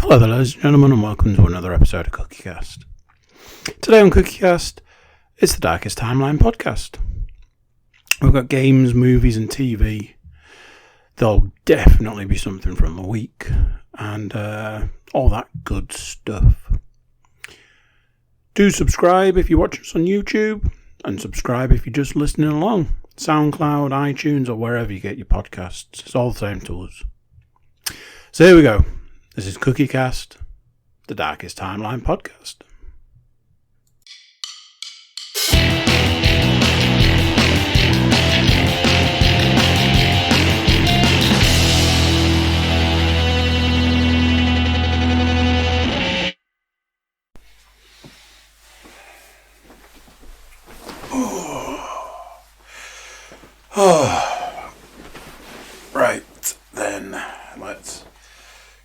Hello there, ladies and gentlemen, and welcome to another episode of CookieCast. Today on CookieCast, it's the Darkest Timeline podcast. We've got games, movies, and TV. There'll definitely be something from the week, and all that good stuff. Do subscribe if you're watching us on YouTube, and subscribe if you're just listening along. SoundCloud, iTunes, or wherever you get your podcasts. It's all the same to us. So here we go. This is CookieCast, the Darkest Timeline podcast. Right, then, let's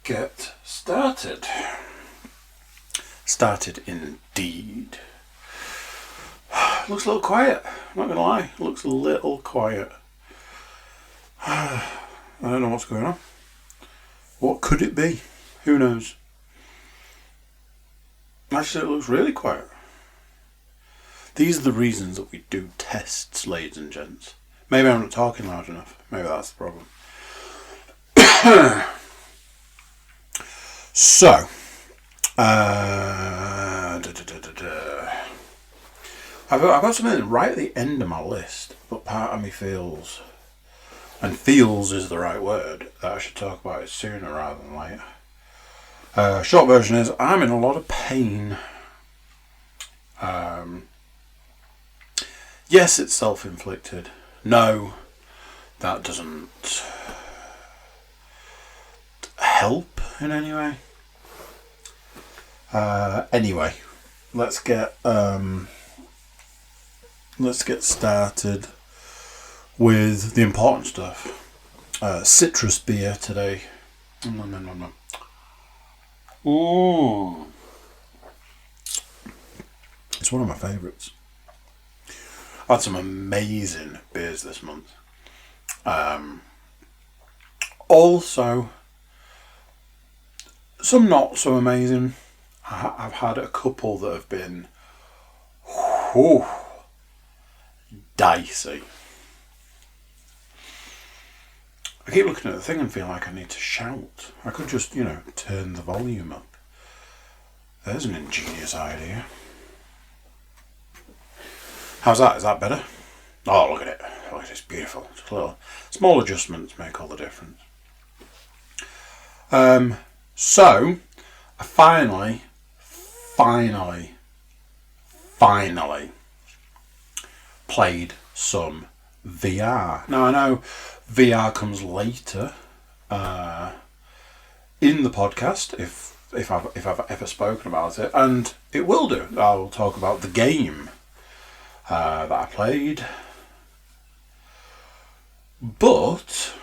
get started. Started indeed. Looks a little quiet, I'm not gonna lie. Looks a little quiet. I don't know what's going on. What could it be? Who knows? Actually, it looks really quiet. These are the reasons that we do tests, ladies and gents. Maybe I'm not talking loud enough. Maybe that's the problem. So, I've got something right at the end of my list, but part of me feels, and feels is the right word, that I should talk about it sooner rather than later. Short version is, I'm in a lot of pain. Yes, it's self-inflicted. No, that doesn't help in any way. Anyway, let's get started with the important stuff. Citrus beer today. Ooh, it's one of my favourites. I've had some amazing beers this month. Also, some not so amazing. I've had a couple that have been dicey. I keep looking at the thing and feel like I need to shout. I could just, turn the volume up. There's an ingenious idea. How's that? Is that better? Oh, look at it. Oh, it's beautiful. Just a little small adjustments make all the difference. So, I finally played some VR. Now, I know VR comes later in the podcast, if I've ever spoken about it, and it will do. I'll talk about the game that I played, but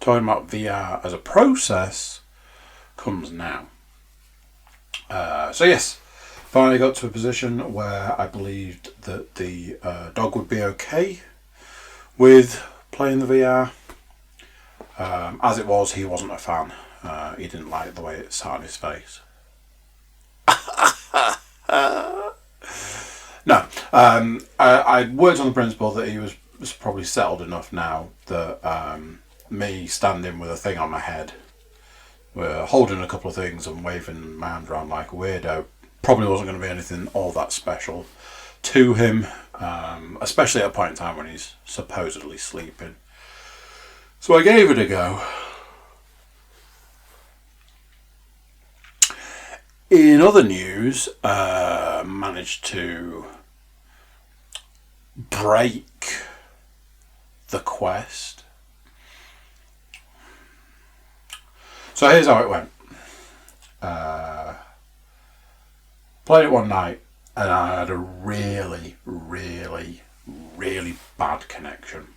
talking about VR as a process comes now. So yes, finally got to a position where I believed that the dog would be okay with playing the VR. As it was, he wasn't a fan. He didn't like the way it sat on his face. No, I worked on the principle that he was probably settled enough now that me standing with a thing on my head, holding a couple of things and waving my hand around like a weirdo, probably wasn't going to be anything all that special to him, especially at a point in time when he's supposedly sleeping. So I gave it a go. In other news, managed to break the Quest. So here's how it went. Played it one night and I had a really, really, really bad connection.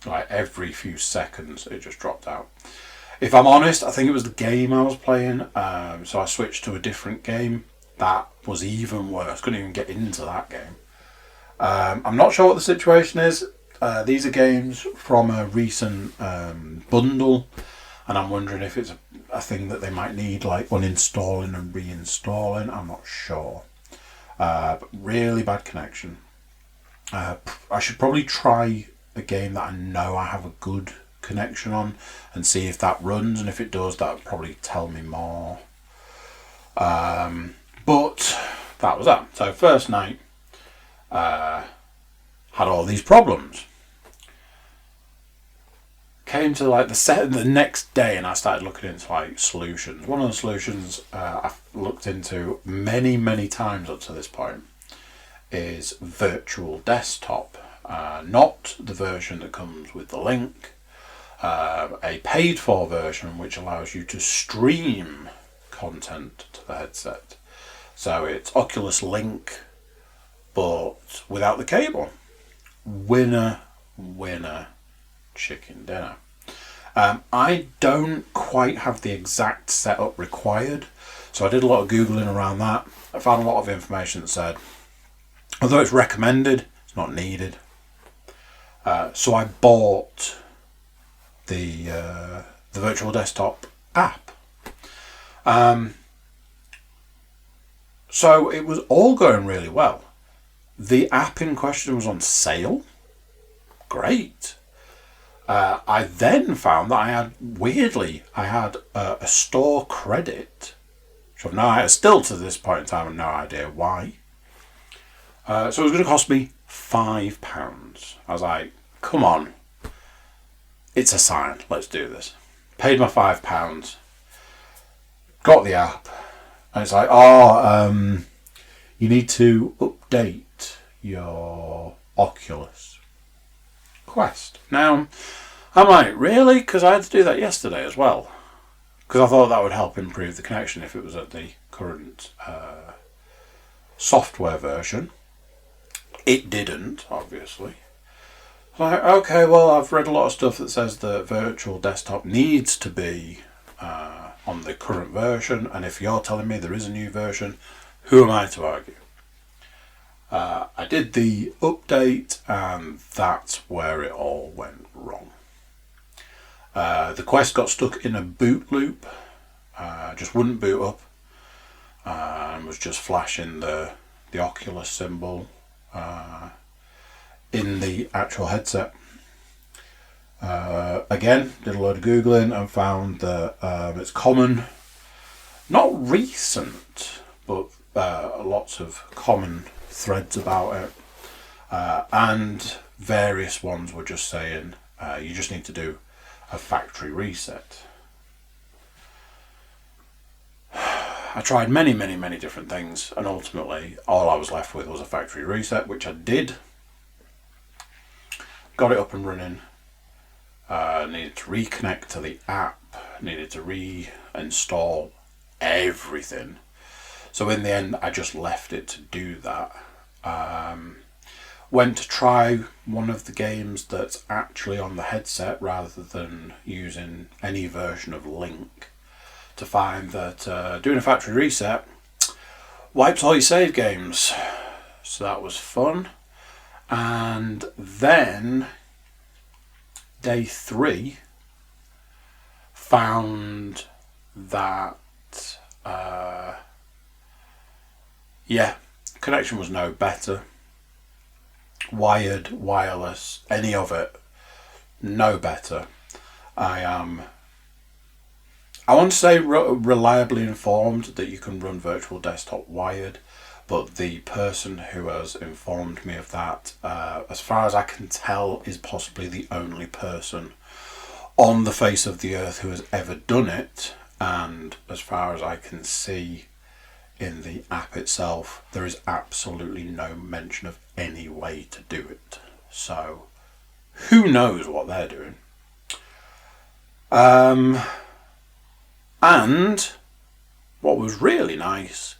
Like every few seconds it just dropped out. If I'm honest, I think it was the game I was playing, so I switched to a different game. That was even worse. Couldn't even get into that game. I'm not sure what the situation is. These are games from a recent bundle, and I'm wondering if it's a thing that they might need, like uninstalling and reinstalling. I'm not sure. But really bad connection. I should probably try a game that I know I have a good connection on and see if that runs, and if it does, that would probably tell me more. But that was that. So first night, had all these problems. Came to like the next day, and I started looking into like solutions. One of the solutions I've looked into many times up to this point is virtual desktop, not the version that comes with the link, a paid for version which allows you to stream content to the headset. So it's Oculus Link but without the cable. Winner chicken dinner. I don't quite have the exact setup required, so I did a lot of Googling around that. I found a lot of information that said, although it's recommended, it's not needed. So I bought the virtual desktop app. So it was all going really well. The app in question was on sale. Great. I then found that I had a store credit, which I still to this point in time have no idea why. So it was going to cost me £5. I was like, come on, it's a sign, let's do this. Paid my £5, got the app, and it's like, you need to update your Oculus Quest. Now, I'm like, really? Because I had to do that yesterday as well. Because I thought that would help improve the connection if it was at the current software version. It didn't, obviously. Like, okay, well, I've read a lot of stuff that says the virtual desktop needs to be on the current version, and if you're telling me there is a new version, who am I to argue? I did the update, and that's where it all went wrong. The Quest got stuck in a boot loop, just wouldn't boot up, and was just flashing the Oculus symbol in the actual headset. Again, did a load of Googling and found that it's common, not recent, but lots of common threads about it, and various ones were just saying you just need to do a factory reset. I tried many different things, and ultimately all I was left with was a factory reset, which I did. Got it up and running. Needed to reconnect to the app, needed to reinstall everything. So in the end, I just left it to do that. Went to try one of the games that's actually on the headset rather than using any version of Link, to find that doing a factory reset wipes all your save games. So that was fun. And then day 3 found that connection was no better. Wired, wireless, any of it, no better. I want to say reliably informed that you can run virtual desktop wired, but the person who has informed me of that, as far as I can tell, is possibly the only person on the face of the earth who has ever done it, and as far as I can see in the app itself, there is absolutely no mention of any way to do it. So who knows what they're doing. And what was really nice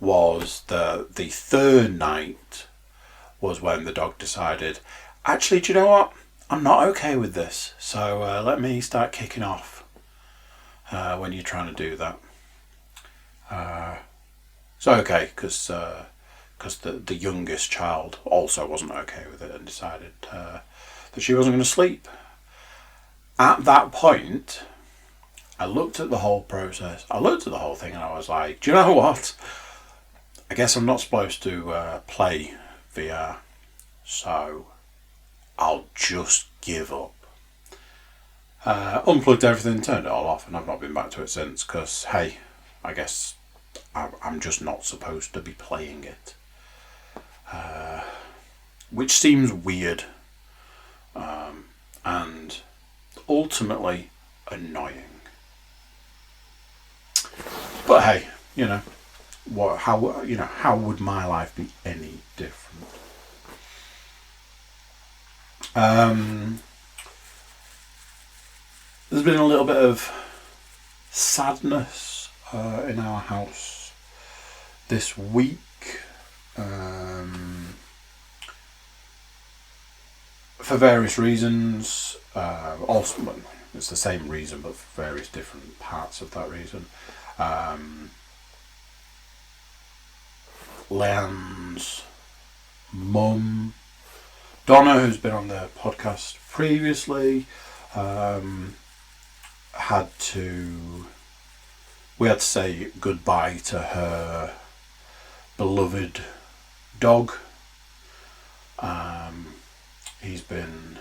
was the third night was when the dog decided, actually, do you know what? I'm not okay with this. So let me start kicking off when you're trying to do that. So okay, because the youngest child also wasn't okay with it and decided that she wasn't going to sleep. At that point, I looked at the whole process. I looked at the whole thing and I was like, do you know what? I guess I'm not supposed to play VR, so I'll just give up. Unplugged everything, turned it all off, and I've not been back to it since, because, hey, I guess I'm just not supposed to be playing it. Which seems weird, and ultimately annoying. But hey, how would my life be any different? There's been a little bit of sadness in our house this week. For various reasons. Also, it's the same reason, but for various different parts of that reason. Leanne's mum, Donna, who's been on the podcast previously, we had to say goodbye to her beloved dog. He's been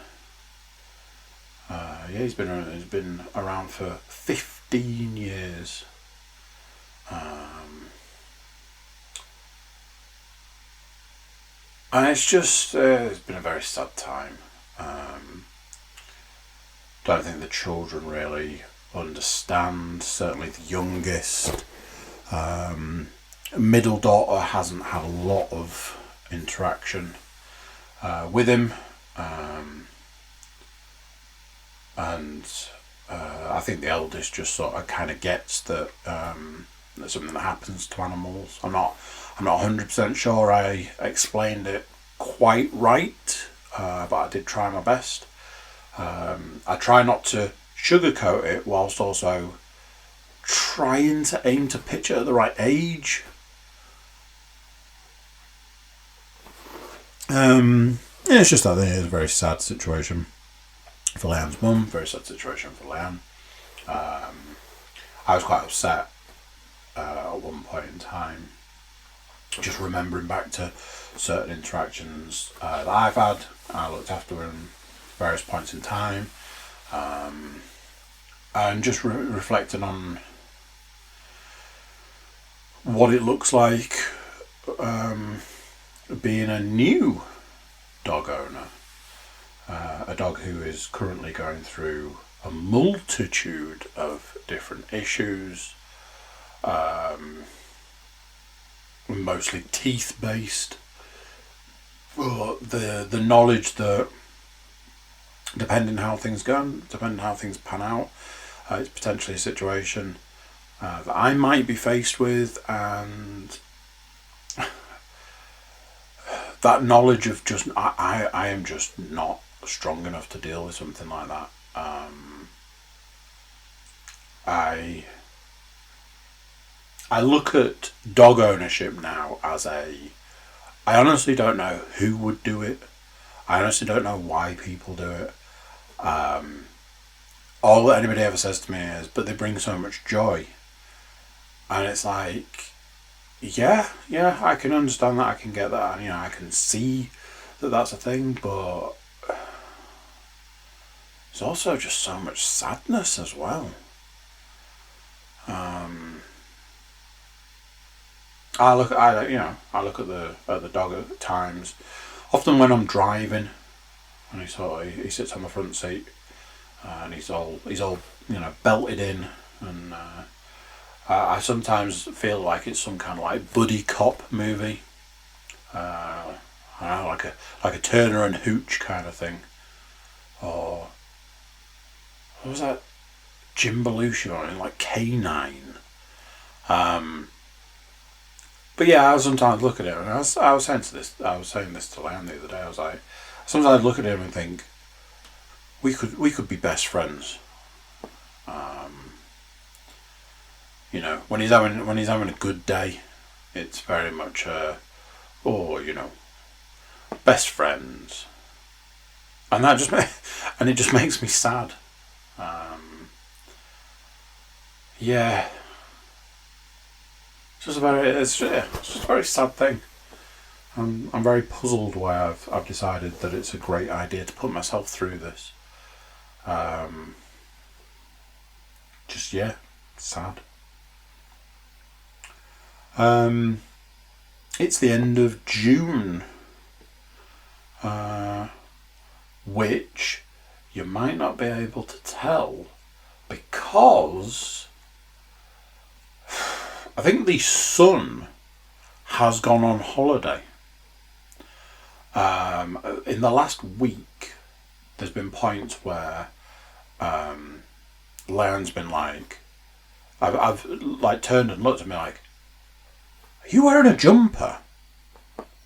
around for 15 years. And it's been a very sad time. Don't think the children really understand, certainly the youngest. Middle daughter hasn't had a lot of interaction with him. And I think the eldest just sort of kind of gets that that's something that happens to animals. I'm not 100% sure I explained it quite right, but I did try my best. I try not to sugarcoat it whilst also trying to aim to pitch it at the right age. It's just that it's a very sad situation for Leanne's mum, very sad situation for Leanne. I was quite upset at one point in time, just remembering back to certain interactions that I've had. I looked after her in various points in time, and just reflecting on what it looks like being a new dog owner, a dog who is currently going through a multitude of different issues, mostly teeth based, but the knowledge that depending how things go, depending how things pan out, it's potentially a situation that I might be faced with, and that knowledge of just I am just not strong enough to deal with something like that. I look at dog ownership now as I honestly don't know who would do it. I honestly don't know why people do it. All that anybody ever says to me is, but they bring so much joy. And it's like, yeah, I can understand that, I can get that, I can see that that's a thing, but there's also just so much sadness as well. I look at the dog at times, often when I'm driving, and he sits on the front seat, and he's all belted in, and I sometimes feel like it's some kind of like buddy cop movie, like a Turner and Hooch kind of thing, or what was that Jim Belushi on, like K9. But yeah, I sometimes look at him, and I was saying this to Leanne the other day. I was like, sometimes I look at him and think, we could be best friends. When he's having a good day, it's very much best friends, and it just makes me sad. yeah, it's just a very sad thing. I'm very puzzled why I've decided that it's a great idea to put myself through this. Sad. It's the end of June, which you might not be able to tell because I think the sun has gone on holiday. In the last week, there's been points where Leon's been like, I've like turned and looked at me like, "Are you wearing a jumper?"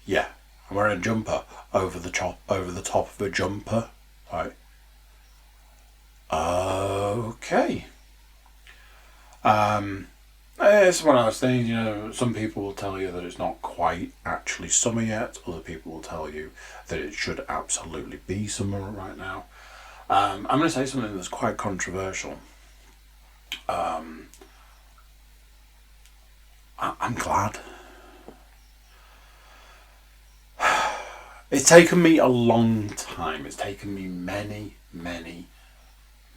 Yeah, I'm wearing a jumper over the top of a jumper. Like, okay. It's one of those things, some people will tell you that it's not quite actually summer yet. Other people will tell you that it should absolutely be summer right now. I'm going to say something that's quite controversial. I'm glad. It's taken me a long time. It's taken me many, many,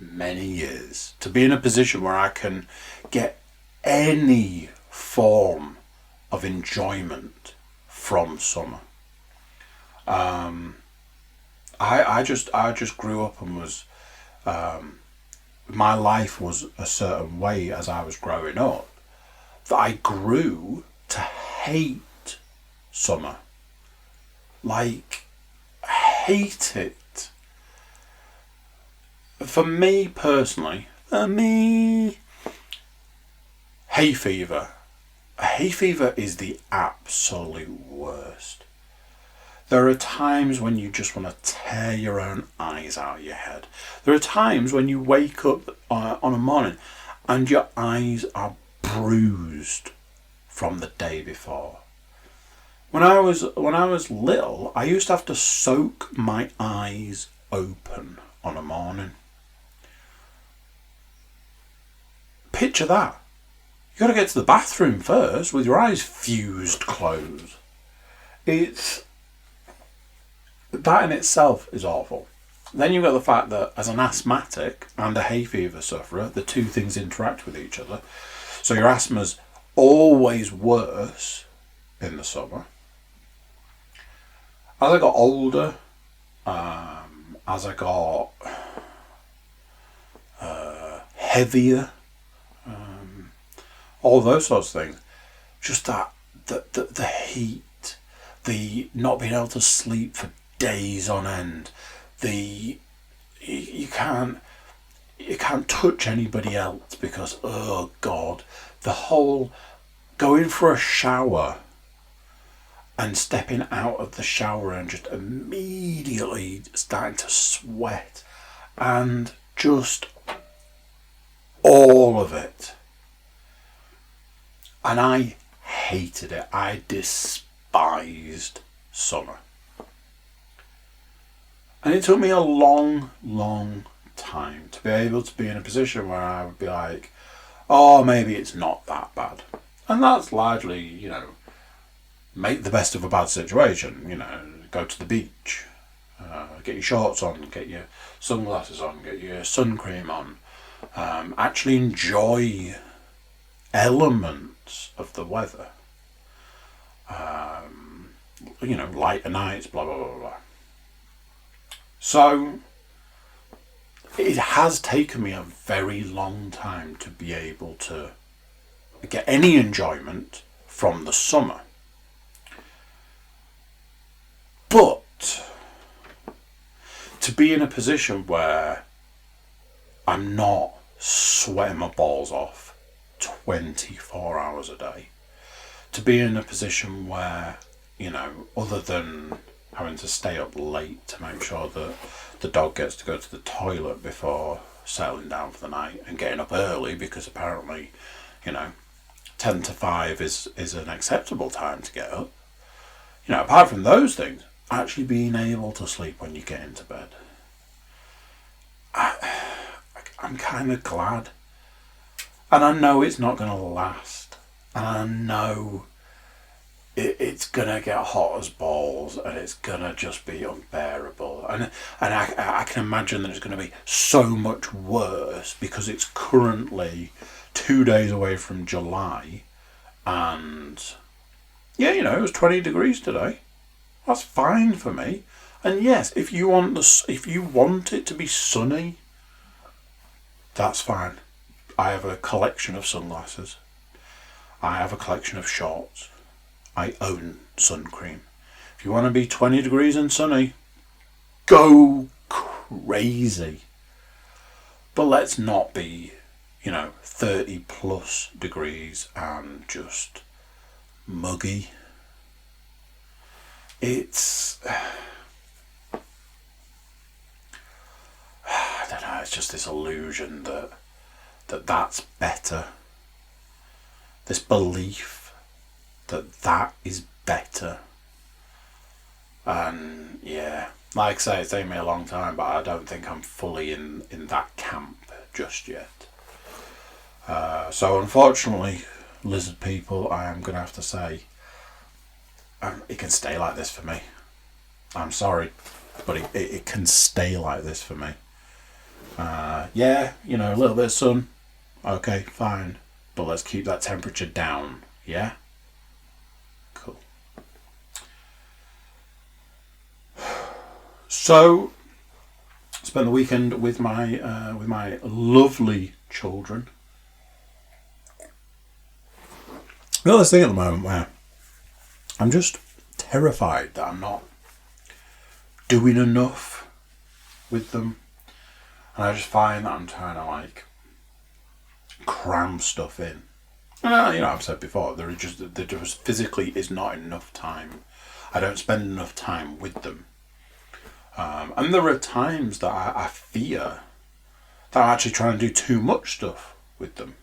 many years to be in a position where I can get any form of enjoyment from summer. I just grew up and was my life was a certain way as I was growing up that I grew to hate summer. Like, hate it. For me personally, hay fever. Hay fever is the absolute worst. There are times when you just want to tear your own eyes out of your head. There are times when you wake up on a morning and your eyes are bruised from the day before. When I was little, I used to have to soak my eyes open on a morning. Picture that. You got to get to the bathroom first with your eyes fused closed. That in itself is awful. Then you've got the fact that as an asthmatic and a hay fever sufferer, the two things interact with each other. So your asthma's always worse in the summer. As I got older, as I got heavier, all those sorts of things, just that the heat, the not being able to sleep for days on end, you can't touch anybody else because, oh God, the whole going for a shower and stepping out of the shower and just immediately starting to sweat and just all of it. And I hated it. I despised summer. And it took me a long, long time to be able to be in a position where I would be like, oh, maybe it's not that bad. And that's largely, make the best of a bad situation. Go to the beach, get your shorts on, get your sunglasses on, get your sun cream on, actually enjoy elements of the weather. Lighter nights, blah, blah, blah, blah. So, it has taken me a very long time to be able to get any enjoyment from the summer. But to be in a position where I'm not sweating my balls off 24 hours a day, to be in a position where, other than having to stay up late to make sure that the dog gets to go to the toilet before settling down for the night, and getting up early because apparently, 10 to 5 is an acceptable time to get up. Apart from those things, actually being able to sleep when you get into bed. I'm kind of glad. And I know it's not going to last. And I know it's going to get hot as balls and it's going to just be unbearable. And I can imagine that it's going to be so much worse because it's currently 2 days away from July. And yeah, it was 20 degrees today. That's fine for me. And yes, if you want it to be sunny, that's fine. I have a collection of sunglasses. I have a collection of shorts. I own sun cream. If you want to be 20 degrees and sunny, go crazy. But let's not be, 30 plus degrees and just muggy. It's... I don't know, it's just this illusion that's better. This belief that is better. And yeah, like I say, it's taken me a long time, but I don't think I'm fully in that camp just yet. So unfortunately, lizard people, I am going to have to say, it can stay like this for me. I'm sorry, but it can stay like this for me. Yeah, a little bit of sun, okay, fine, but let's keep that temperature down, yeah? Cool. So, spent the weekend with my lovely children. I've got this thing at the moment where I'm just terrified that I'm not doing enough with them. And I just find that I'm trying to cram stuff in. I've said before, there just physically is not enough time. I don't spend enough time with them. And there are times that I fear that I'm actually trying to do too much stuff with them.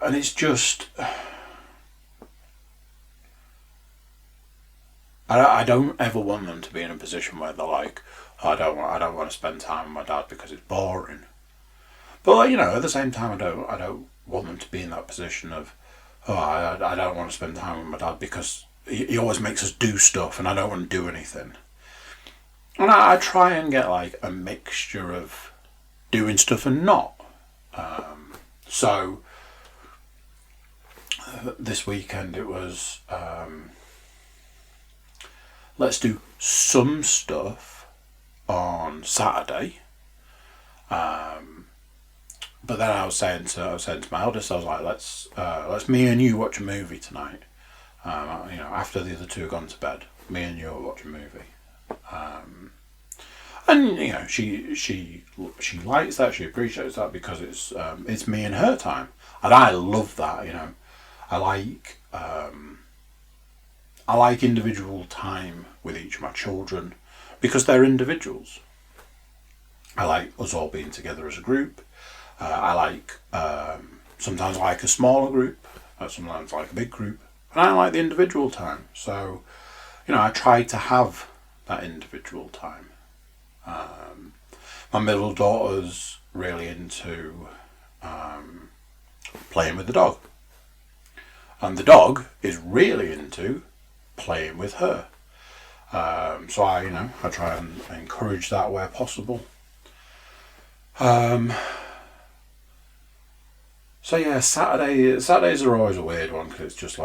And it's just... I don't ever want them to be in a position where they're like, I don't want to spend time with my dad because it's boring. But at the same time, I don't want them to be in that position of, I don't want to spend time with my dad because he always makes us do stuff and I don't want to do anything. And I try and get a mixture of doing stuff and not. So this weekend it was. Let's do some stuff on Saturday. But then I was saying to my eldest, I was like, let's me and you watch a movie tonight. After the other two have gone to bed, me and you will watch a movie. And she likes that, she appreciates that because it's me and her time, and I love that. I like individual time with each of my children because they're individuals. I like us all being together as a group. I like sometimes a smaller group, sometimes a big group, and I like the individual time. So, I try to have that individual time. My middle daughter's really into playing with the dog, and the dog is really into playing with her. So I try and encourage that where possible. So yeah, Saturdays are always a weird one because it's just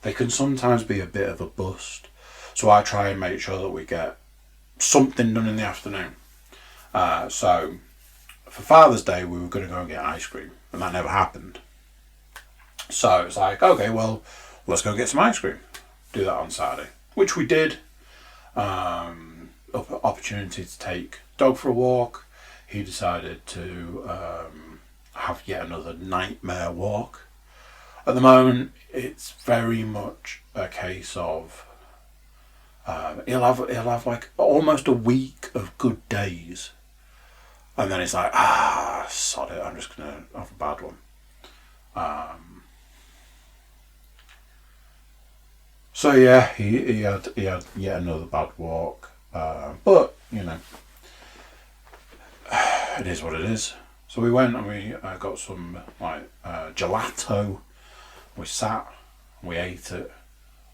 they can sometimes be a bit of a bust. So I try and make sure that we get something done in the afternoon. So for Father's Day we were going to go and get ice cream, and that never happened. So it's okay, well, let's go get some ice cream. Do that on Saturday, which we did. Opportunity to take dog for a walk. He decided to have yet another nightmare walk. At the moment, it's very much a case of he'll have almost a week of good days, and then it's sod it, I'm just gonna have a bad one. So yeah, he had yet another bad walk, but it is what it is. So we went and we got some gelato. We sat, we ate it,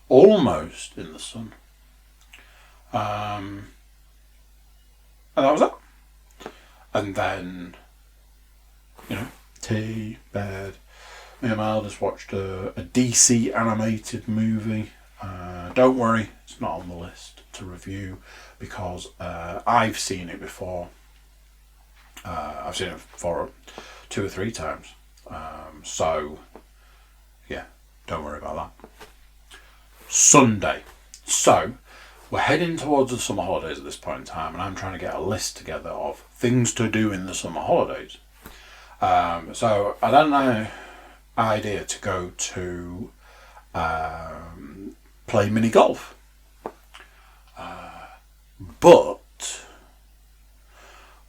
almost in the sun. And that was that. And then, tea, bed. Me and Mal just watched a DC animated movie. Don't worry, it's not on the list to review because I've seen it before. I've seen it for 2 or 3 times. So, yeah, don't worry about that. Sunday. So, we're heading towards the summer holidays at this point in time, and I'm trying to get a list together of things to do in the summer holidays. So, I had an idea to go to play mini golf. But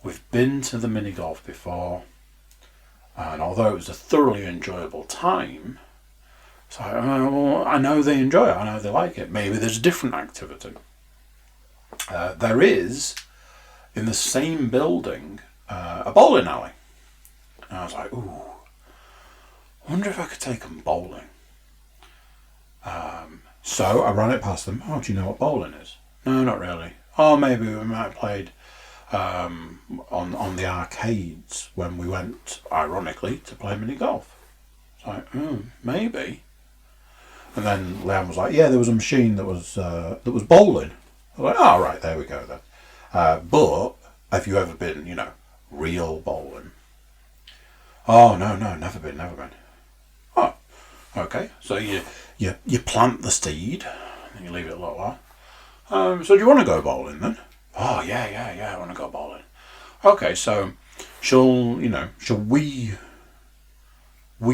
we've been to the mini golf before, and although it was a thoroughly enjoyable time, so I know they enjoy it, I know they like it. Maybe there's a different activity. There is, in the same building, a bowling alley. And I was like, ooh, I wonder if I could take them bowling. So I ran it past them. Oh, do you know what bowling is? No, not really. Oh, maybe we might have played on the arcades when we went, ironically, to play mini golf. It's like, maybe. And then Leanne was like, yeah, there was a machine that was bowling. I was like, oh, right, there we go then. But have you ever been, real bowling? Oh, no, never been. Oh, okay. So you plant the seed and you leave it a little while. So do you want to go bowling then? Oh, yeah, I want to go bowling. Okay, so shall we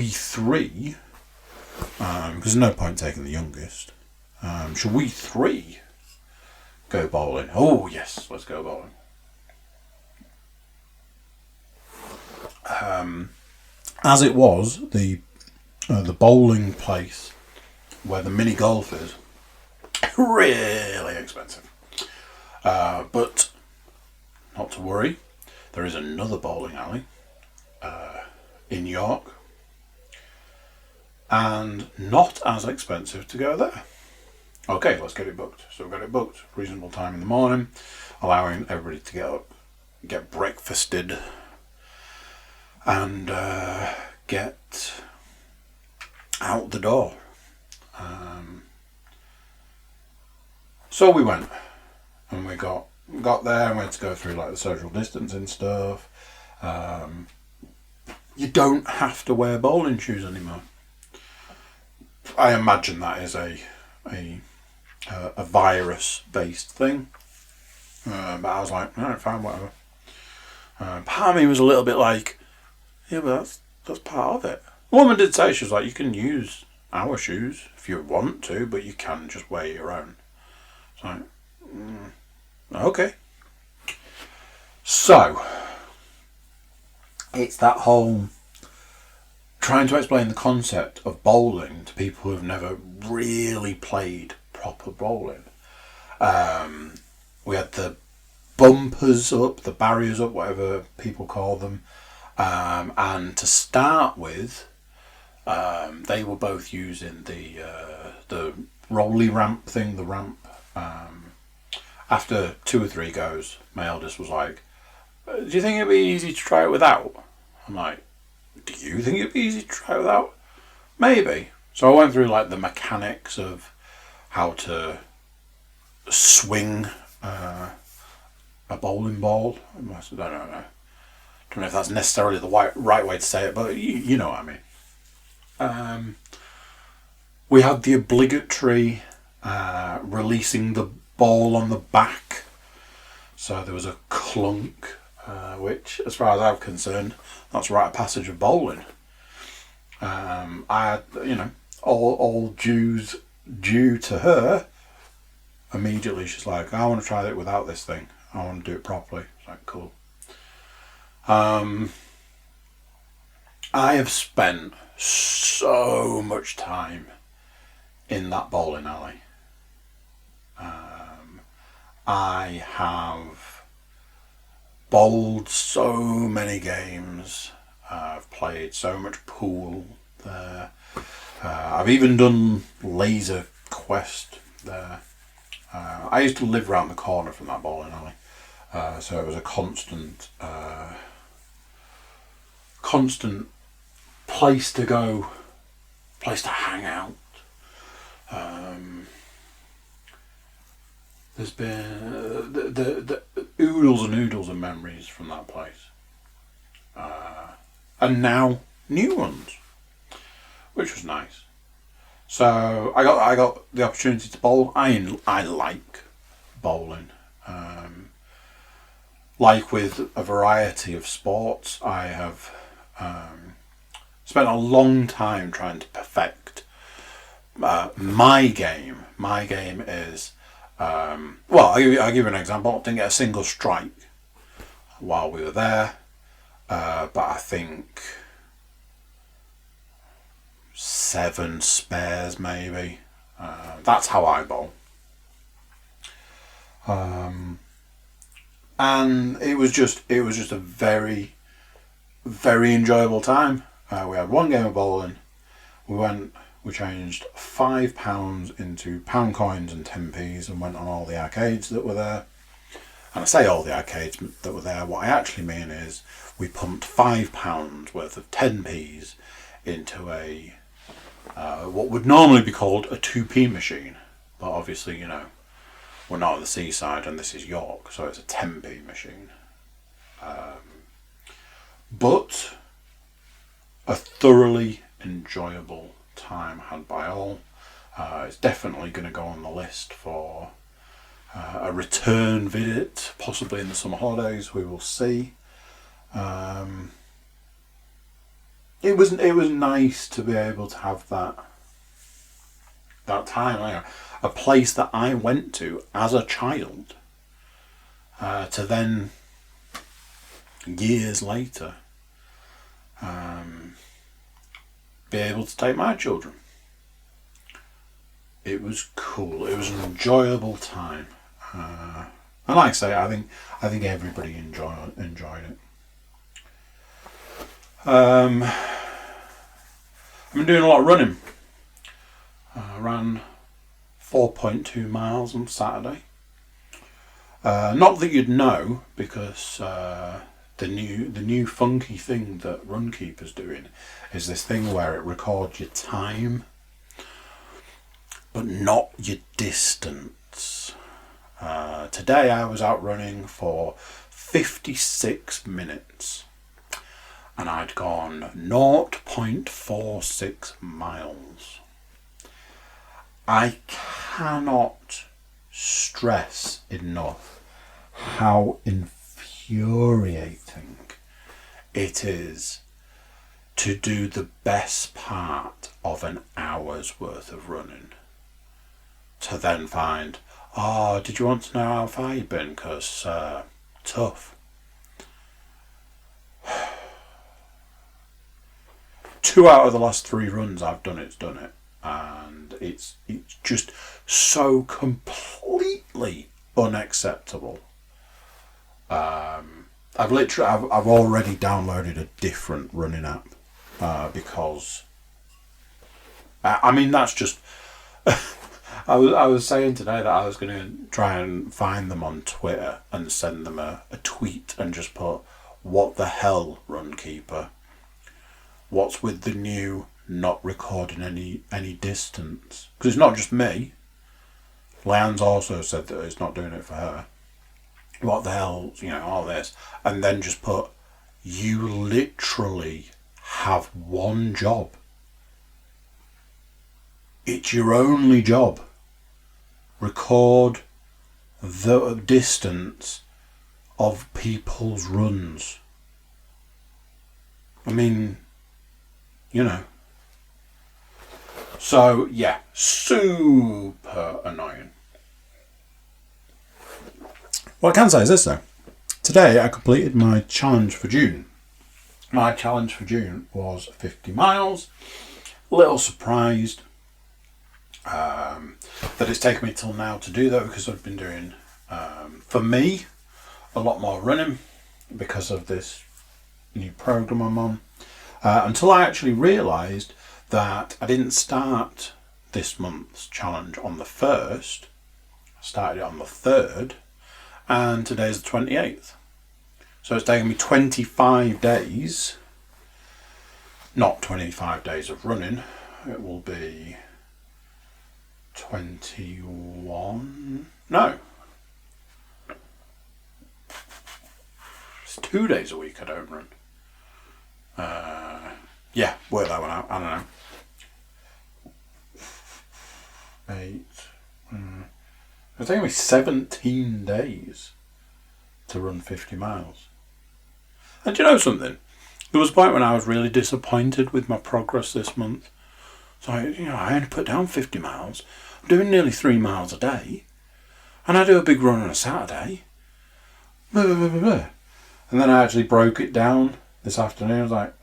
three, because there's no point taking the youngest, shall we 3 go bowling? Oh, yes, let's go bowling. As it was, the bowling place where the mini golf is, really expensive. But not to worry, there is another bowling alley in York, and not as expensive to go there. Okay, let's get it booked. So we've got it booked, reasonable time in the morning, allowing everybody to get up, get breakfasted, and get out the door. So we went, and we got there, and we had to go through the social distancing stuff. You don't have to wear bowling shoes anymore. I imagine that is a virus-based thing. But I was like, alright, fine, whatever. Part of me was a little bit like, yeah, but that's part of it. The woman did say, she was like, you can use our shoes if you want to, but you can just wear your own. It's like, okay. So, it's that whole trying to explain the concept of bowling to people who have never really played proper bowling. We had the bumpers up, the barriers up, whatever people call them. And to start with, they were both using the rolly ramp thing, the ramp. After 2 or 3 goes, my eldest was like, do you think it'd be easy to try it without? I'm like, do you think it'd be easy to try it without? Maybe. So I went through the mechanics of how to swing a bowling ball. I don't know if that's necessarily the right way to say it, but you know what I mean. We had the obligatory releasing the ball on the back. So there was a clunk, which, as far as I'm concerned, that's a rite of passage of bowling. I had, all dues due to her. Immediately she's like, I want to try it without this thing. I want to do it properly. It's like, cool. I have spent so much time in that bowling alley. I have bowled so many games. I've played so much pool there. I've even done Laser Quest there. I used to live around the corner from that bowling alley, so it was a constant place to go, place to hang out. There's been the oodles and oodles of memories from that place, and now new ones, which was nice. So I got the opportunity to bowl. I like bowling. Like with a variety of sports, I have spent a long time trying to perfect my game. My game is I'll give you an example. I didn't get a single strike while we were there, but I think 7 spares maybe. That's how I bowl. And it was just a very, very enjoyable time. We had one game of bowling. We changed £5 into pound coins and 10p's and went on all the arcades that were there. And I say all the arcades that were there, what I actually mean is we pumped £5 worth of 10p's into a what would normally be called a 2p machine. But obviously, we're not at the seaside and this is York, so it's a 10p machine. But a thoroughly enjoyable time had by all. It's definitely going to go on the list for a return visit, possibly in the summer holidays. We will see. It was nice to be able to have that time, a place that I went to as a child, to then years later be able to take my children. It was cool. It was an enjoyable time, and like I say, I think everybody enjoyed it. I've been doing a lot of running. I ran 4.2 miles on Saturday. Not that you'd know, because the new funky thing that Runkeeper's doing is this thing where it records your time, but not your distance. Today I was out running for 56 minutes. And I'd gone 0.46 miles. I cannot stress enough how infuriating it is to do the best part of an hour's worth of running, to then find, did you want to know how far you've been? Because tough. 2 out of the last 3 runs I've done it, and it's just so completely unacceptable. I've already downloaded a different running app, because that's just I was saying today that I was going to try and find them on Twitter and send them a tweet and just put, what the hell, Runkeeper? What's with the new not recording any distance? Because it's not just me. Leanne's also said that it's not doing it for her. What the hell, all this. And then just put, you literally have one job. It's your only job. Record the distance of people's runs. So, yeah, super annoying. What I can say is this, though. Today I completed my challenge for June. My challenge for June was 50 miles. A little surprised that it's taken me till now to do that, because I've been doing, for me, a lot more running. because of this new program I'm on. Until I actually realised that I didn't start this month's challenge on the 1st. I started it on the 3rd, and today's the 28th. So it's taken me 25 days, not 25 days of running, it will be 21, no. It's 2 days a week I don't run. Yeah, work that one out, I don't know. 8, it's taken me 17 days to run 50 miles. And do you know something? There was a point when I was really disappointed with my progress this month. So, I only put down 50 miles. I'm doing nearly 3 miles a day. And I do a big run on a Saturday. Blah, blah, blah, blah. And then I actually broke it down this afternoon. I was like,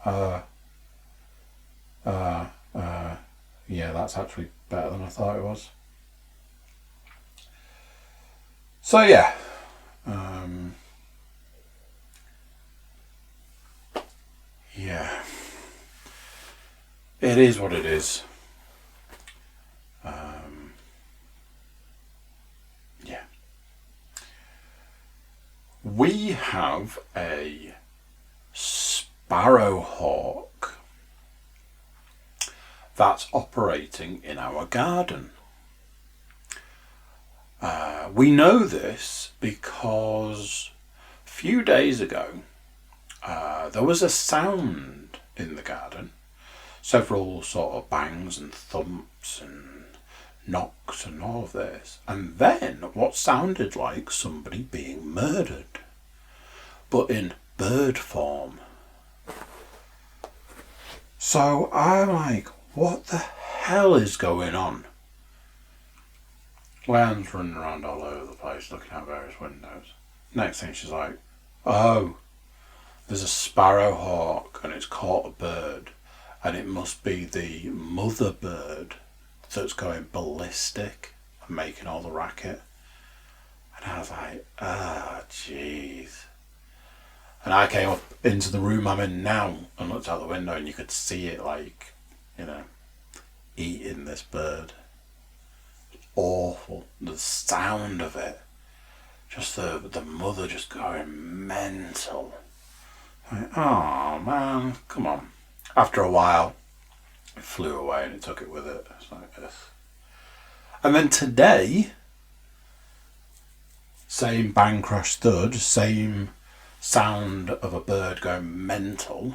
yeah, that's actually better than I thought it was. So, yeah. Yeah. It is what it is. Yeah. We have a sparrowhawk that's operating in our garden. We know this because a few days ago there was a sound in the garden. Several sort of bangs and thumps and knocks and all of this. And then what sounded like somebody being murdered, but in bird form. So I'm like, what the hell is going on? Leanne's running around all over the place looking out various windows. Next thing she's like, oh, there's a sparrowhawk and it's caught a bird. And it must be the mother bird that's going ballistic and making all the racket. And I was like, jeez. And I came up into the room I'm in now and looked out the window and you could see it eating this bird. Awful. The sound of it. Just the mother just going mental. Like, oh man, come on. After a while, it flew away and it took it with it. It's like this. And then today, same bang crash thud, same sound of a bird going mental.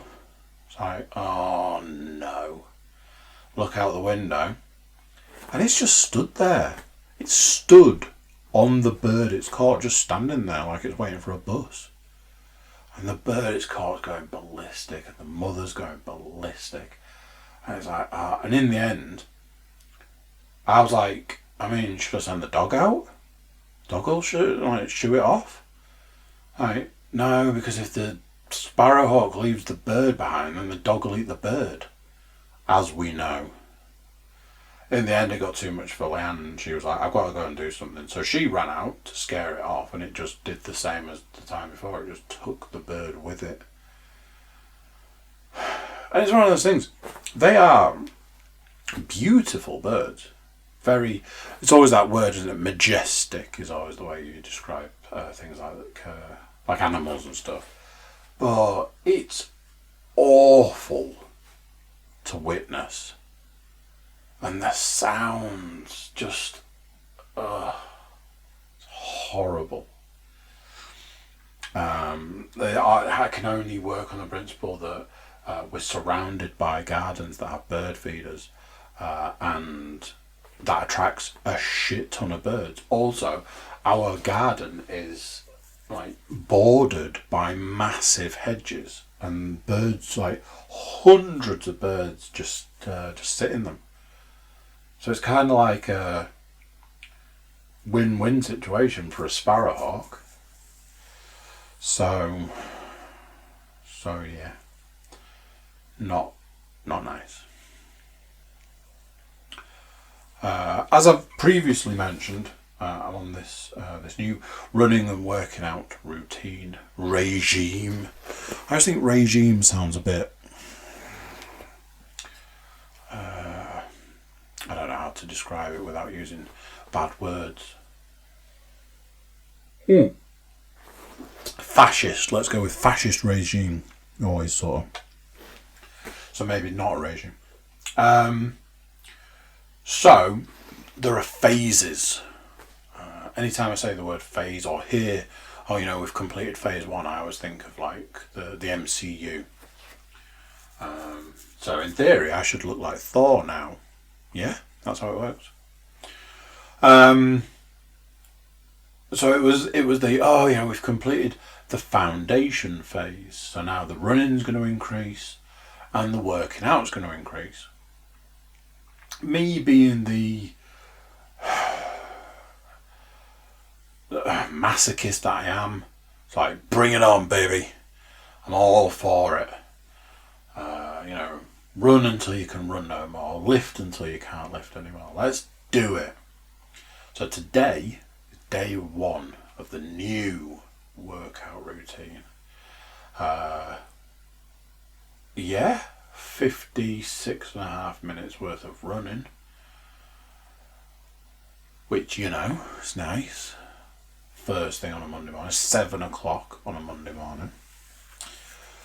It's like, oh no. Look out the window. And it's just stood there. It stood on the bird it's caught, just standing there like it's waiting for a bus. And the bird it's caught is going ballistic, and the mother's going ballistic. And it's like, and in the end, I was like, should I send the dog out? Dog will shoo it off? Like, no, because if the sparrowhawk leaves the bird behind, then the dog will eat the bird. As we know. In the end, it got too much for Leanne, and she was like, I've got to go and do something. So she ran out to scare it off, and it just did the same as the time before. It just took the bird with it. And it's one of those things. They are beautiful birds. It's always that word, isn't it? Majestic is always the way you describe things like animals and stuff. But it's awful to witness. And the sounds just, it's horrible. I can only work on the principle that we're surrounded by gardens that have bird feeders, and that attracts a shit ton of birds. Also, our garden is bordered by massive hedges, and birds, hundreds of birds, just sit in them. So it's kind of like a win-win situation for a sparrowhawk. So yeah, not nice. As I've previously mentioned, I'm on this new running and working out regime. I just think regime sounds a bit. I don't know how to describe it without using bad words. Fascist. Let's go with fascist regime. Always sort of. So maybe not a regime. So there are phases. Anytime I say the word phase or hear, we've completed phase 1, I always think of like the MCU. So in theory, I should look like Thor now. Yeah, that's how it works. So it was we've completed the foundation phase. So now the running's going to increase and the working out's going to increase. Me being the masochist that I am, it's like, bring it on, baby. I'm all for it. Run until you can run no more. Lift until you can't lift anymore. Let's do it. So today is day 1 of the new workout routine. 56.5 minutes worth of running. Which, is nice. First thing on a Monday morning, 7 o'clock on a Monday morning.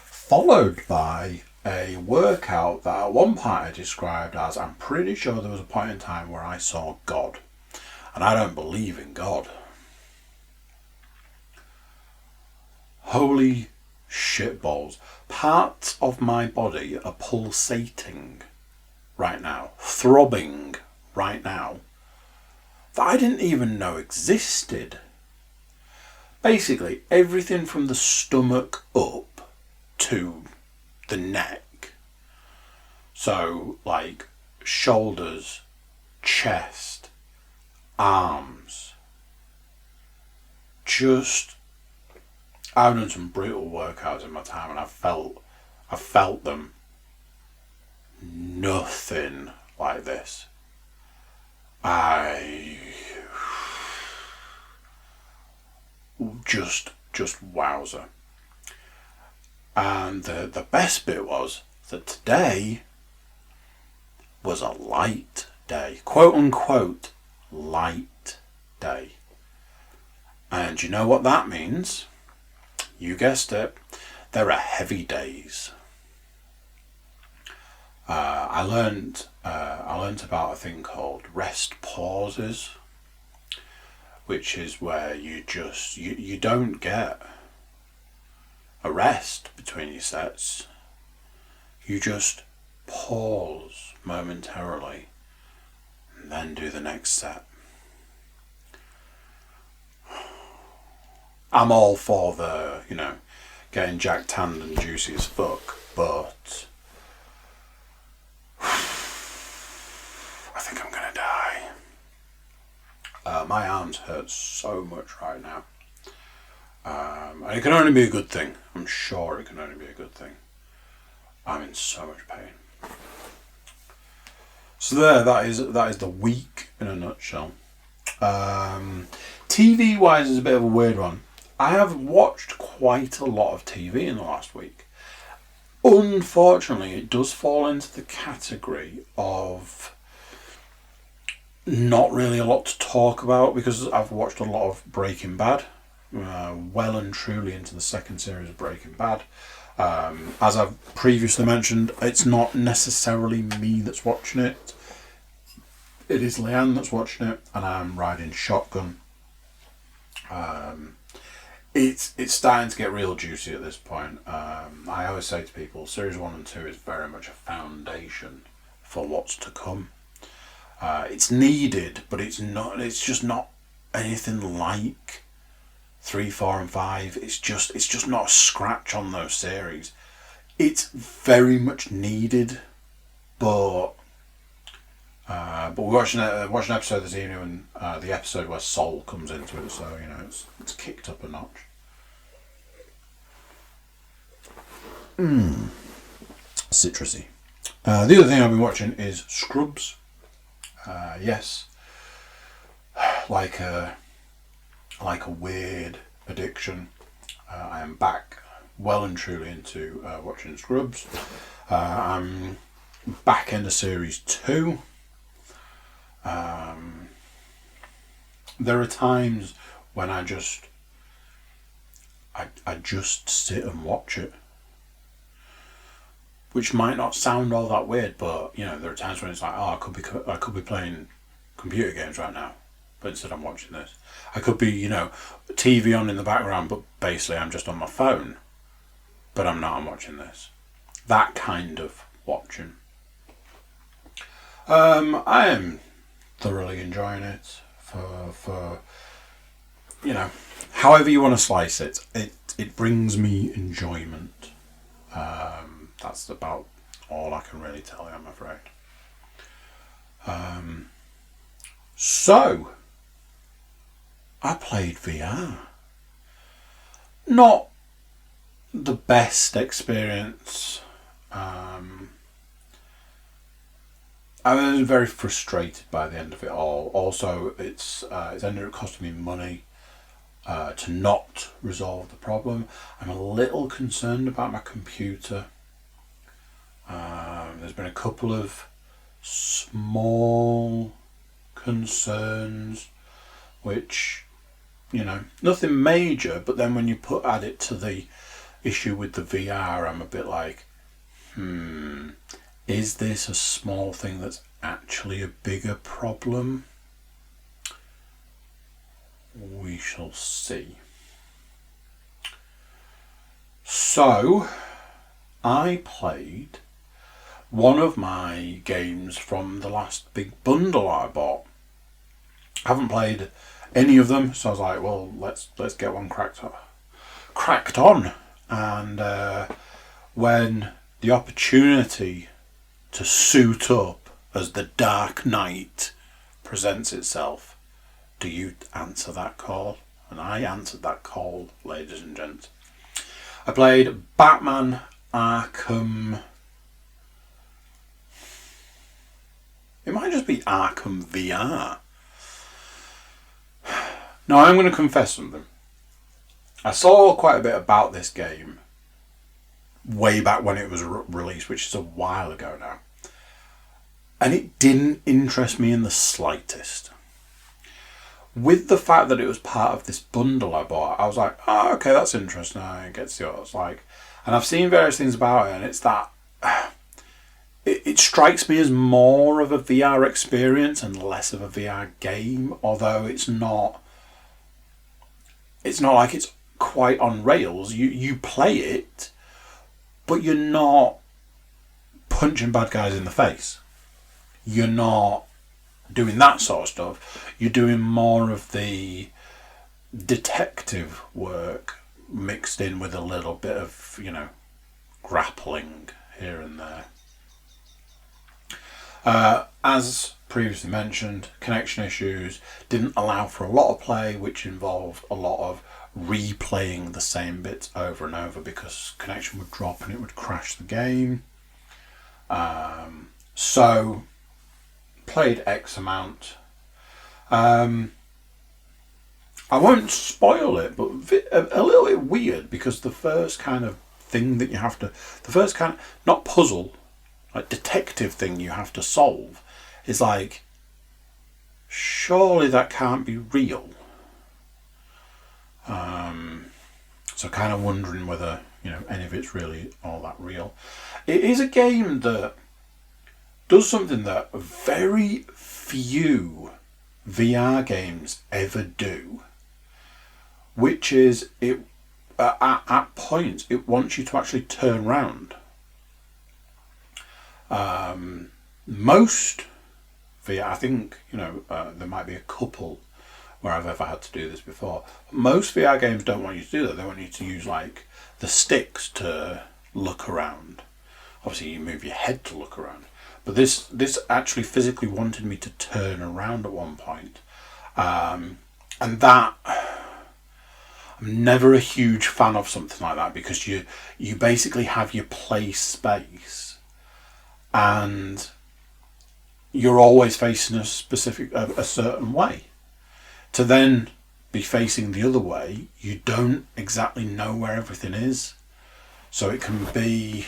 Followed by a workout that at one point I described as, I'm pretty sure there was a point in time where I saw God. And I don't believe in God. Holy shitballs. Parts of my body are pulsating right now, throbbing right now, that I didn't even know existed. Basically, everything from the stomach up to the neck. So, like, shoulders, chest, arms. I've done some brutal workouts in my time and I've felt them. Nothing like this. Just wowzer. And the best bit was that today was a light day, quote unquote light day. And you know what that means? You guessed it. There are heavy days. I learned about a thing called rest pauses, which is where you don't get a rest between your sets. You just pause momentarily and then do the next set. I'm all for the, getting jack tanned and juicy as fuck, but I think I'm gonna die. My arms hurt so much right now. And it can only be a good thing. I'm sure it can only be a good thing. I'm in so much pain. So that is the week in a nutshell. TV wise is a bit of a weird one. I have watched quite a lot of TV in the last week. Unfortunately, it does fall into the category of not really a lot to talk about because I've watched a lot of Breaking Bad. Well and truly into the second series of Breaking Bad. As I've previously mentioned, it's not necessarily me that's watching it. It is Leanne that's watching it, and I'm riding shotgun. It's starting to get real juicy at this point. I always say to people, series 1 and 2 is very much a foundation for what's to come. It's needed, but it's just not anything like 3, 4 and 5. It's just not a scratch on those series. It's very much needed, but we're watching an episode this evening, and the episode where Sol comes into it, so it's kicked up a notch. Citrusy. The other thing I've been watching is Scrubs. Yes. like a weird addiction. I am back well and truly into watching Scrubs. I'm back into series 2. There are times when I just sit and watch it, which might not sound all that weird, but there are times when it's like, I could be playing computer games right now, but instead I'm watching this. I could be TV on in the background, but basically I'm just on my phone, but I'm not. I'm watching this. That kind of watching. I am thoroughly enjoying it for however you want to slice it. It brings me enjoyment. That's about all I can really tell you, I'm afraid. So I played VR. Not the best experience. I was very frustrated by the end of it all. Also, it's ended up costing me money to not resolve the problem. I'm a little concerned about my computer. There's been a couple of small concerns, which, nothing major, but then when you add it to the issue with the VR, I'm a bit like, is this a small thing that's actually a bigger problem? We shall see. So, I played one of my games from the last big bundle I bought. I haven't played any of them, so I was like, well, let's get one cracked on. And when the opportunity to suit up as the Dark Knight presents itself, do you answer that call? And I answered that call, ladies and gents. I played Batman Arkham. It might just be Arkham VR. Now, I'm going to confess something. I saw quite a bit about this game way back when it was released, which is a while ago now. And it didn't interest me in the slightest. With the fact that it was part of this bundle I bought, I was like, oh, okay, that's interesting. I get to see what it's like. And I've seen various things about it, and it's that... It strikes me as more of a VR experience and less of a VR game, although it's not like it's quite on rails. You play it, but you're not punching bad guys in the face. You're not doing that sort of stuff. You're doing more of the detective work mixed in with a little bit of, grappling here and there. As previously mentioned, connection issues didn't allow for a lot of play, which involved a lot of replaying the same bits over and over because connection would drop and it would crash the game. So, played X amount. I won't spoil it, but a little bit weird because the first kind of thing that not puzzle, like detective thing you have to solve is like, surely that can't be real. So kind of wondering whether, any of it's really all that real. It is a game that does something that very few VR games ever do, which is it at points it wants you to actually turn round. Most VR, I think, there might be a couple where I've ever had to do this before. Most VR games don't want you to do that. They want you to use like the sticks to look around. Obviously you move your head to look around. But this actually physically wanted me to turn around at one point. And that, I'm never a huge fan of something like that because you basically have your play space and you're always facing a certain way. to then be facing the other way, you don't exactly know where everything is. So it can be,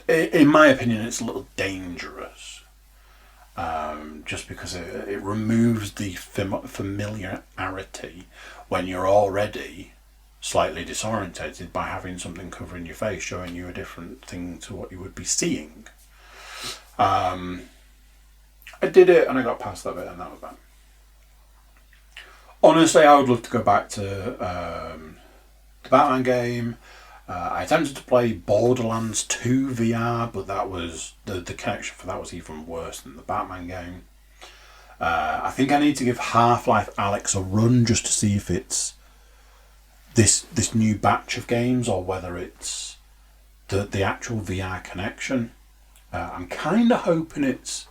in my opinion, it's a little dangerous. Just because it removes the familiarity when you're already slightly disorientated by having something covering your face, showing you a different thing to what you would be seeing. I did it and I got past that bit and that was bad. Honestly, I would love to go back to the Batman game. I attempted to play Borderlands 2 VR, but that was the connection for that was even worse than the Batman game. I think I need to give Half-Life Alyx a run just to see if it's this new batch of games or whether it's the actual VR connection. I'm kind of hoping it's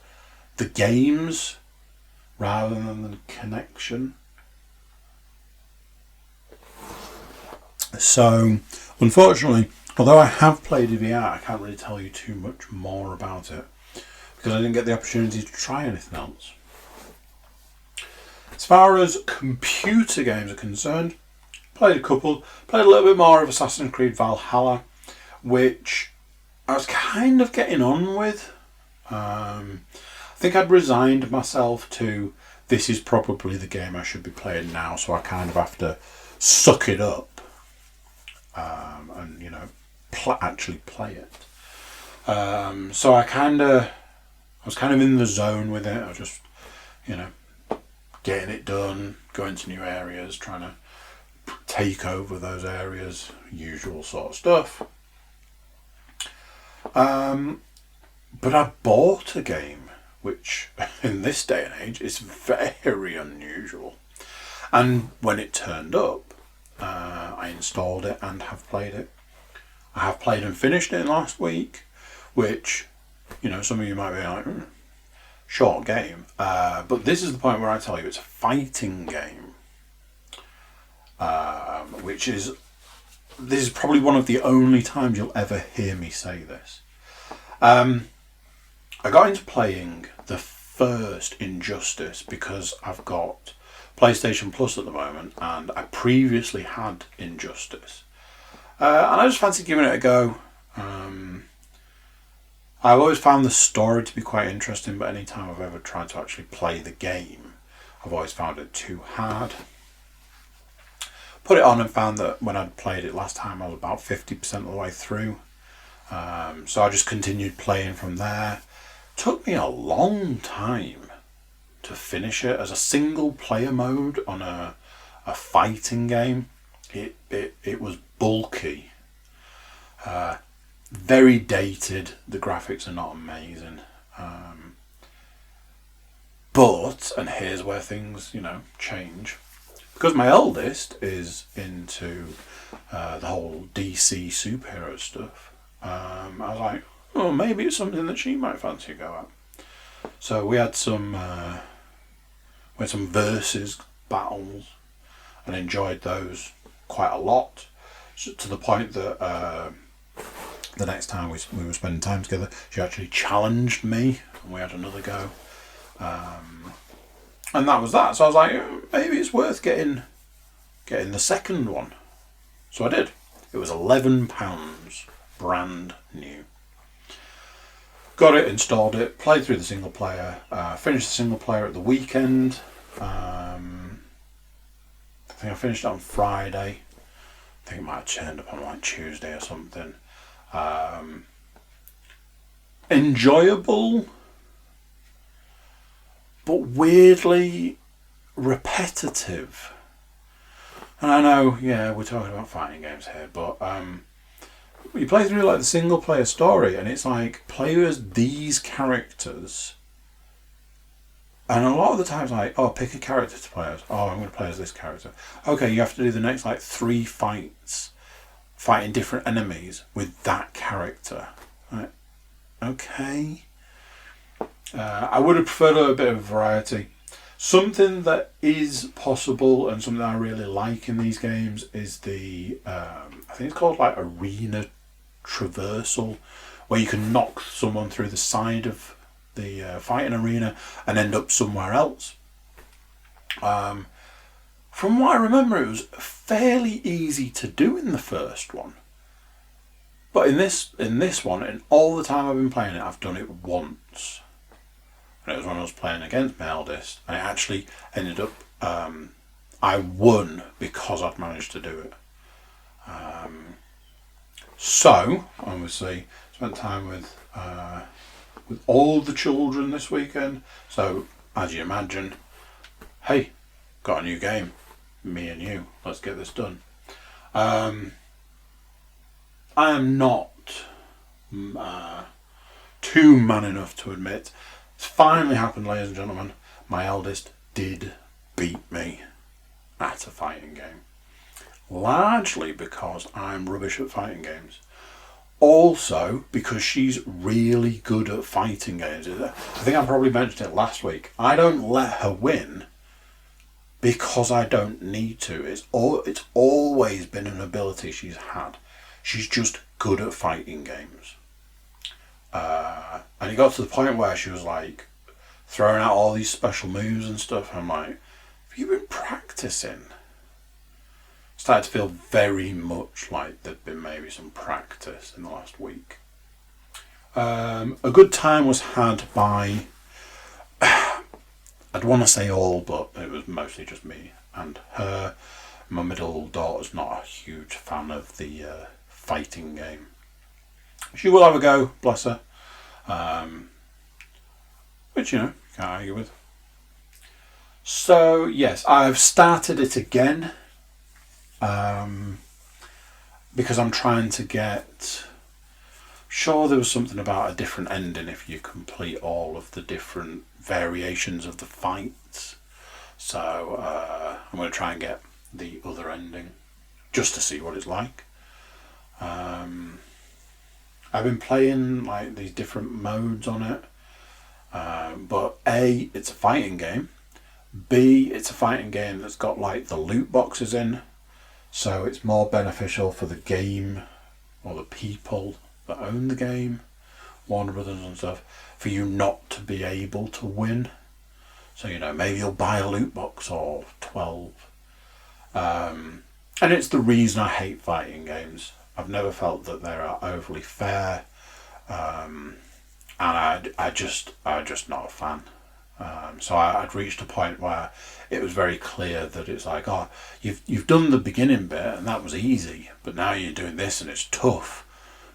the games rather than the connection. So, unfortunately, although I have played a VR, I can't really tell you too much more about it because I didn't get the opportunity to try anything else. As far as computer games are concerned, played a couple. Played a little bit more of Assassin's Creed Valhalla, which I was kind of getting on with. I think I'd resigned myself to this is probably the game I should be playing now, so I kind of have to suck it up and actually play it. So I was kind of in the zone with it. I was just getting it done, going to new areas, trying to take over those areas, usual sort of stuff. But I bought a game, which in this day and age is very unusual. And when it turned up, I installed it and have played it. I have played and finished it last week, which, some of you might be like, short game. But this is the point where I tell you it's a fighting game. This is probably one of the only times you'll ever hear me say this. I got into playing the first Injustice because I've got PlayStation Plus at the moment and I previously had Injustice. And I just fancied giving it a go. I've always found the story to be quite interesting, but any time I've ever tried to actually play the game, I've always found it too hard. Put it on and found that when I'd played it last time, I was about 50% of the way through. So I just continued playing from there. Took me a long time to finish it as a single player mode on a fighting game. It was bulky. Very dated. The graphics are not amazing. But, and here's where things, change. Because my eldest is into the whole DC superhero stuff, I was like, oh, maybe it's something that she might fancy a go at. So we had some versus battles and enjoyed those quite a lot, to the point that the next time we were spending time together, she actually challenged me and we had another go. And that was that. So I was like, maybe it's worth getting the second one. So I did. It was £11, brand new. Got it, installed it, played through the single player, finished the single player at the weekend. I think I finished it on Friday. I think it might have turned up on like Tuesday or something. Enjoyable, but weirdly repetitive. And I know, we're talking about fighting games here, but you play through like the single player story and it's like play as these characters, and a lot of the times like, oh, pick a character to play as. Oh, I'm going to play as this character. Okay, you have to do the next like 3 fights fighting different enemies with that character. Right. Okay. I would have preferred a bit of variety. Something that is possible and something I really like in these games is the I think it's called like arena traversal, where you can knock someone through the side of the fighting arena and end up somewhere else. from what I remember, it was fairly easy to do in the first one. But in this one, in all the time I've been playing it, I've done it once. And it was when I was playing against my eldest, and it actually ended up, I won because I'd managed to do it. So, obviously, spent time with all the children this weekend. So, as you imagine, hey, got a new game, me and you, let's get this done. I am not too man enough to admit, it's finally happened, ladies and gentlemen, my eldest did beat me at a fighting game. Largely because I'm rubbish at fighting games. Also because she's really good at fighting games. I think I probably mentioned it last week. I don't let her win because I don't need to. It's always been an ability she's had. She's just good at fighting games. And it got to the point where she was like throwing out all these special moves and stuff. I'm like, have you been practicing? Started to feel very much like there'd been maybe some practice in the last week. A good time was had by, I'd want to say all, but it was mostly just me and her. My middle daughter's not a huge fan of the fighting game. She will have a go, bless her. Which, you know, can't argue with. So, yes, I've started it again. Because I'm trying to get... Sure, there was something about a different ending if you complete all of the different variations of the fights. So, I'm going to try and get the other ending just to see what it's like. I've been playing like these different modes on it, but A, it's a fighting game. B, it's a fighting game that's got like the loot boxes in, so it's more beneficial for the game or the people that own the game, Warner Brothers and stuff, for you not to be able to win. So, you know, maybe you'll buy a loot box or 12. And it's the reason I hate fighting games. I've never felt that they are overly fair, and I just not a fan. So I'd reached a point where it was very clear that it's like, oh, you've done the beginning bit and that was easy, but now you're doing this and it's tough.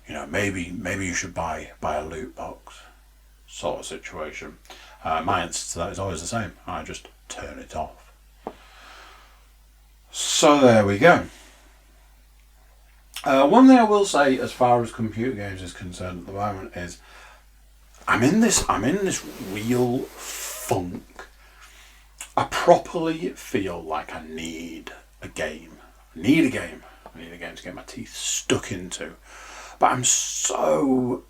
You know, maybe you should buy a loot box, sort of situation. My answer to that is always the same. I just turn it off. So there we go. One thing I will say as far as computer games is concerned at the moment is I'm in this real funk. I properly feel like I need a game. I need a game to get my teeth stuck into. But I'm so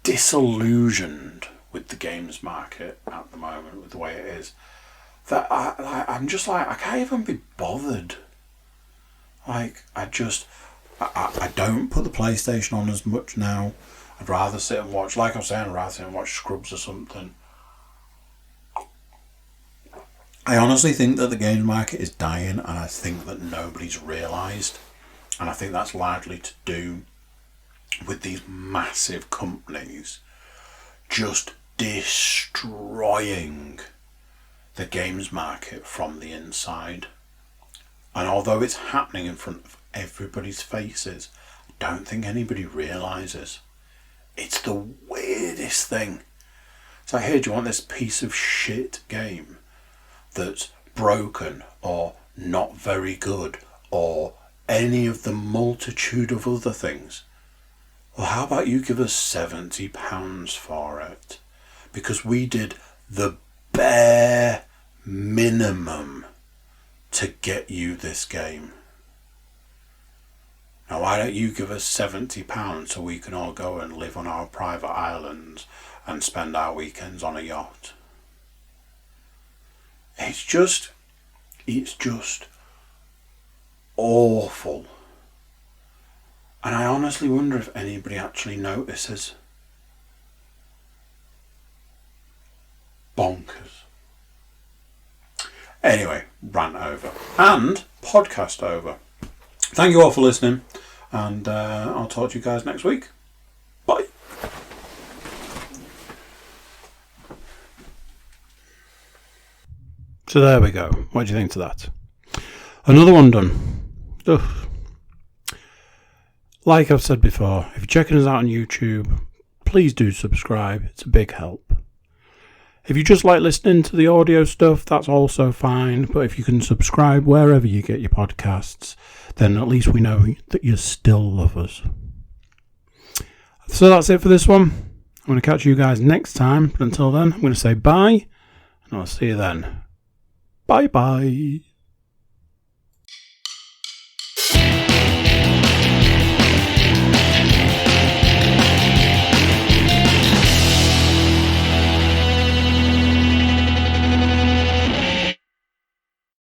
disillusioned with the games market at the moment, with the way it is, that I'm just like, I can't even be bothered. Like, I don't put the PlayStation on as much now. I'd rather sit and watch, like I was saying, I'd rather sit and watch Scrubs or something. I honestly think that the games market is dying, and I think that nobody's realised. And I think that's largely to do with these massive companies just destroying the games market from the inside. And although it's happening in front of everybody's faces, I don't think anybody realises. It's the weirdest thing. It's like, hey, do you want this piece of shit game that's broken or not very good or any of the multitude of other things? Well, how about you give us £70 for it? Because we did the bare minimum to get you this game. Now, why don't you give us £70 so we can all go and live on our private islands and spend our weekends on a yacht? It's just awful. And I honestly wonder if anybody actually notices. Bonkers. Anyway, rant over and podcast over. Thank you all for listening, and I'll talk to you guys next week. Bye. So there we go. What do you think to that? Another one done. Ugh. Like I've said before, if you're checking us out on YouTube, please do subscribe. It's a big help. If you just like listening to the audio stuff, that's also fine. But if you can subscribe wherever you get your podcasts, then at least we know that you still love us. So that's it for this one. I'm going to catch you guys next time. But until then, I'm going to say bye, and I'll see you then. Bye-bye.